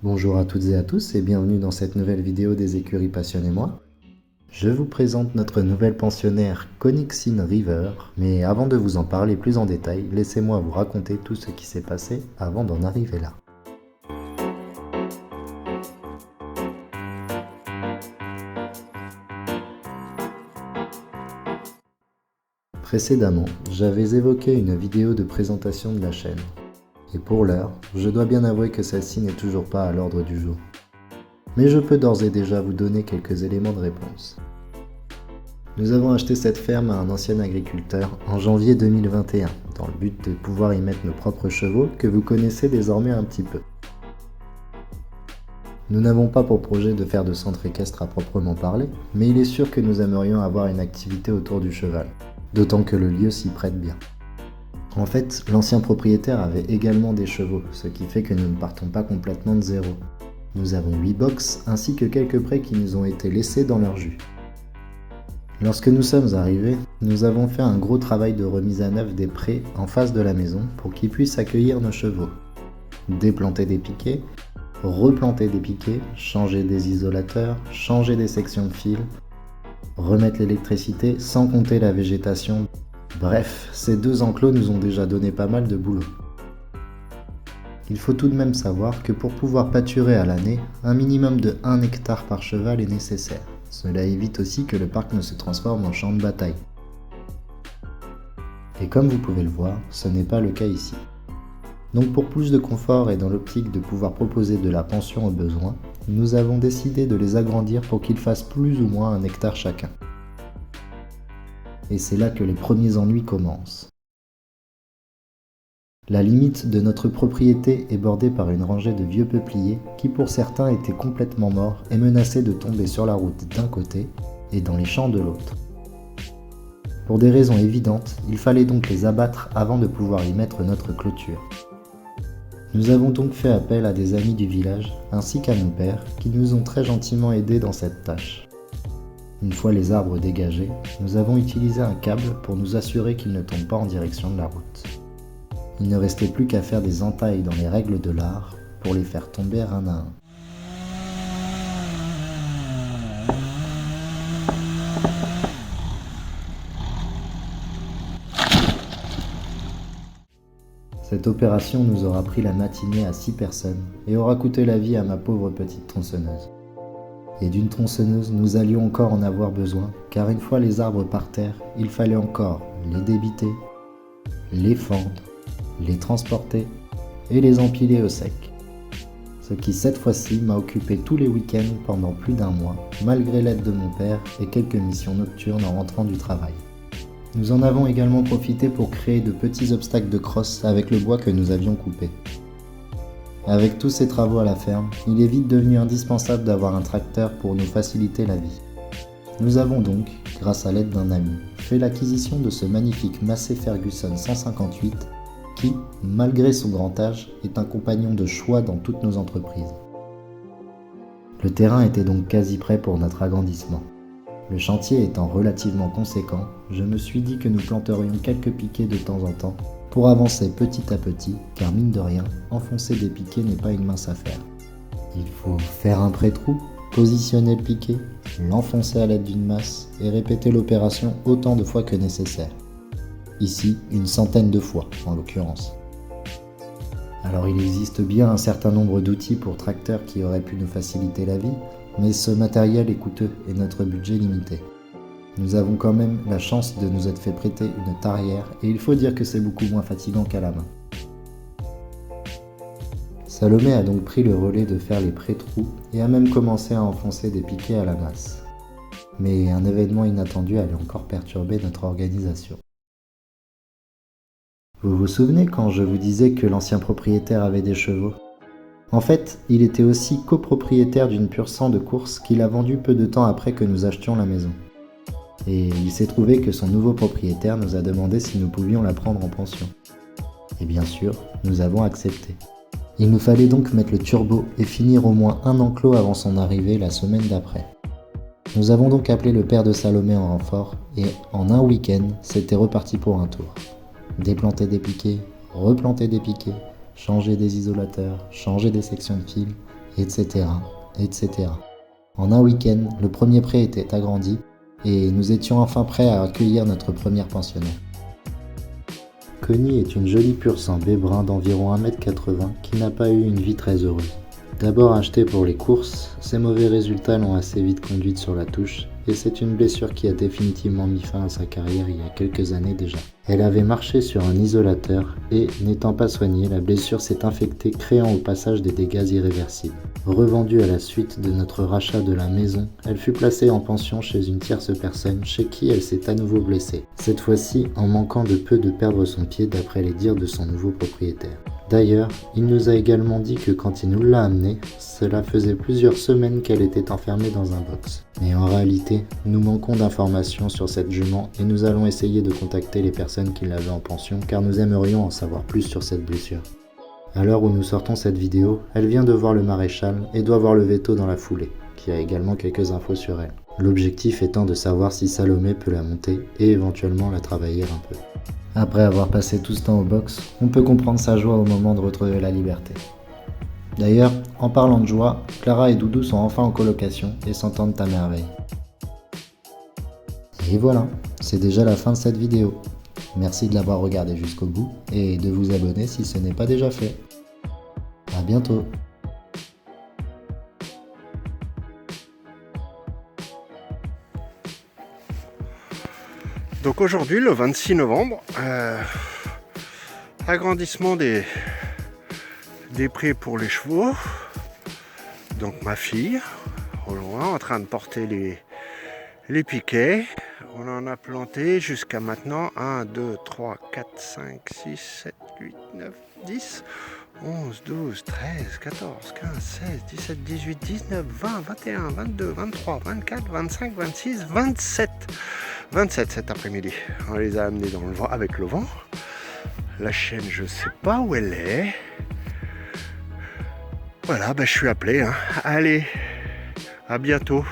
Bonjour à toutes et à tous et bienvenue dans cette nouvelle vidéo des écuries Passionnez-moi. Je vous présente notre nouvelle pensionnaire Connexine River, mais avant de vous en parler plus en détail, laissez-moi vous raconter tout ce qui s'est passé avant d'en arriver là. Précédemment, j'avais évoqué une vidéo de présentation de la chaîne. Et pour l'heure, je dois bien avouer que celle-ci n'est toujours pas à l'ordre du jour. Mais je peux d'ores et déjà vous donner quelques éléments de réponse. Nous avons acheté cette ferme à un ancien agriculteur en janvier 2021, dans le but de pouvoir y mettre nos propres chevaux que vous connaissez désormais un petit peu. Nous n'avons pas pour projet de faire de centre équestre à proprement parler, mais il est sûr que nous aimerions avoir une activité autour du cheval, d'autant que le lieu s'y prête bien. En fait, l'ancien propriétaire avait également des chevaux, ce qui fait que nous ne partons pas complètement de zéro. Nous avons 8 box ainsi que quelques prés qui nous ont été laissés dans leur jus. Lorsque nous sommes arrivés, nous avons fait un gros travail de remise à neuf des prés en face de la maison pour qu'ils puissent accueillir nos chevaux. Déplanter des piquets, replanter des piquets, changer des isolateurs, changer des sections de fil, remettre l'électricité sans compter la végétation. Bref, ces 2 enclos nous ont déjà donné pas mal de boulot. Il faut tout de même savoir que pour pouvoir pâturer à l'année, un minimum de 1 hectare par cheval est nécessaire. Cela évite aussi que le parc ne se transforme en champ de bataille. Et comme vous pouvez le voir, ce n'est pas le cas ici. Donc pour plus de confort et dans l'optique de pouvoir proposer de la pension aux besoins, nous avons décidé de les agrandir pour qu'ils fassent plus ou moins 1 hectare chacun. Et c'est là que les premiers ennuis commencent. La limite de notre propriété est bordée par une rangée de vieux peupliers qui pour certains étaient complètement morts et menaçaient de tomber sur la route d'un côté et dans les champs de l'autre. Pour des raisons évidentes, il fallait donc les abattre avant de pouvoir y mettre notre clôture. Nous avons donc fait appel à des amis du village ainsi qu'à mon père qui nous ont très gentiment aidés dans cette tâche. Une fois les arbres dégagés, nous avons utilisé un câble pour nous assurer qu'ils ne tombent pas en direction de la route. Il ne restait plus qu'à faire des entailles dans les règles de l'art pour les faire tomber un à un. Cette opération nous aura pris la matinée à 6 personnes et aura coûté la vie à ma pauvre petite tronçonneuse. Et d'une tronçonneuse, nous allions encore en avoir besoin, car une fois les arbres par terre, il fallait encore les débiter, les fendre, les transporter et les empiler au sec. Ce qui cette fois-ci m'a occupé tous les week-ends pendant plus d'1 mois, malgré l'aide de mon père et quelques missions nocturnes en rentrant du travail. Nous en avons également profité pour créer de petits obstacles de crosse avec le bois que nous avions coupé. Avec tous ces travaux à la ferme, il est vite devenu indispensable d'avoir un tracteur pour nous faciliter la vie. Nous avons donc, grâce à l'aide d'un ami, fait l'acquisition de ce magnifique Massey Ferguson 158 qui, malgré son grand âge, est un compagnon de choix dans toutes nos entreprises. Le terrain était donc quasi prêt pour notre agrandissement. Le chantier étant relativement conséquent, je me suis dit que nous planterions quelques piquets de temps en temps pour avancer petit à petit, car mine de rien, enfoncer des piquets n'est pas une mince affaire. Il faut faire un pré-trou, positionner le piquet, l'enfoncer à l'aide d'une masse et répéter l'opération autant de fois que nécessaire. Ici, une centaine de fois, en l'occurrence. Alors il existe bien un certain nombre d'outils pour tracteurs qui auraient pu nous faciliter la vie, mais ce matériel est coûteux et notre budget limité. Nous avons quand même la chance de nous être fait prêter une tarière et il faut dire que c'est beaucoup moins fatigant qu'à la main. Salomé a donc pris le relais de faire les pré-trous et a même commencé à enfoncer des piquets à la masse. Mais un événement inattendu allait encore perturber notre organisation. Vous vous souvenez quand je vous disais que l'ancien propriétaire avait des chevaux ? En fait, il était aussi copropriétaire d'une pure sang de course qu'il a vendue peu de temps après que nous achetions la maison. Et il s'est trouvé que son nouveau propriétaire nous a demandé si nous pouvions la prendre en pension. Et bien sûr, nous avons accepté. Il nous fallait donc mettre le turbo et finir au moins un enclos avant son arrivée la semaine d'après. Nous avons donc appelé le père de Salomé en renfort et en un week-end, c'était reparti pour un tour. Déplanter des piquets, replanter des piquets, changer des isolateurs, changer des sections de fil, etc., etc. En un week-end, le premier pré était agrandi et nous étions enfin prêts à accueillir notre première pensionnaire. Connie est une jolie pur sang bébrun d'environ 1,80 m qui n'a pas eu une vie très heureuse. D'abord achetée pour les courses, ses mauvais résultats l'ont assez vite conduite sur la touche et c'est une blessure qui a définitivement mis fin à sa carrière il y a quelques années déjà. Elle avait marché sur un isolateur et, n'étant pas soignée, la blessure s'est infectée créant au passage des dégâts irréversibles. Revendue à la suite de notre rachat de la maison, elle fut placée en pension chez une tierce personne chez qui elle s'est à nouveau blessée, cette fois-ci en manquant de peu de perdre son pied d'après les dires de son nouveau propriétaire. D'ailleurs, il nous a également dit que quand il nous l'a amenée, cela faisait plusieurs semaines qu'elle était enfermée dans un box. Mais en réalité, nous manquons d'informations sur cette jument et nous allons essayer de contacter les personnes qui l'avaient en pension car nous aimerions en savoir plus sur cette blessure. À l'heure où nous sortons cette vidéo, elle vient de voir le maréchal et doit voir le veto dans la foulée, qui a également quelques infos sur elle. L'objectif étant de savoir si Salomé peut la monter et éventuellement la travailler un peu. Après avoir passé tout ce temps au box, on peut comprendre sa joie au moment de retrouver la liberté. D'ailleurs, en parlant de joie, Clara et Doudou sont enfin en colocation et s'entendent à merveille. Et voilà, c'est déjà la fin de cette vidéo. Merci de l'avoir regardé jusqu'au bout et de vous abonner si ce n'est pas déjà fait. À bientôt. Donc aujourd'hui, le 26 novembre, agrandissement des prés pour les chevaux. Donc ma fille, au loin, en train de porter les piquets. On en a planté jusqu'à maintenant 1, 2, 3, 4, 5, 6, 7, 8, 9, 10, 11, 12, 13, 14, 15, 16, 17, 18, 19, 20, 21, 22, 23, 24, 25, 26, 27. 27 cet après-midi. On les a amenés dans le vent, avec le vent. La chienne, je sais pas où elle est. Voilà, je suis appelé. Allez, à bientôt.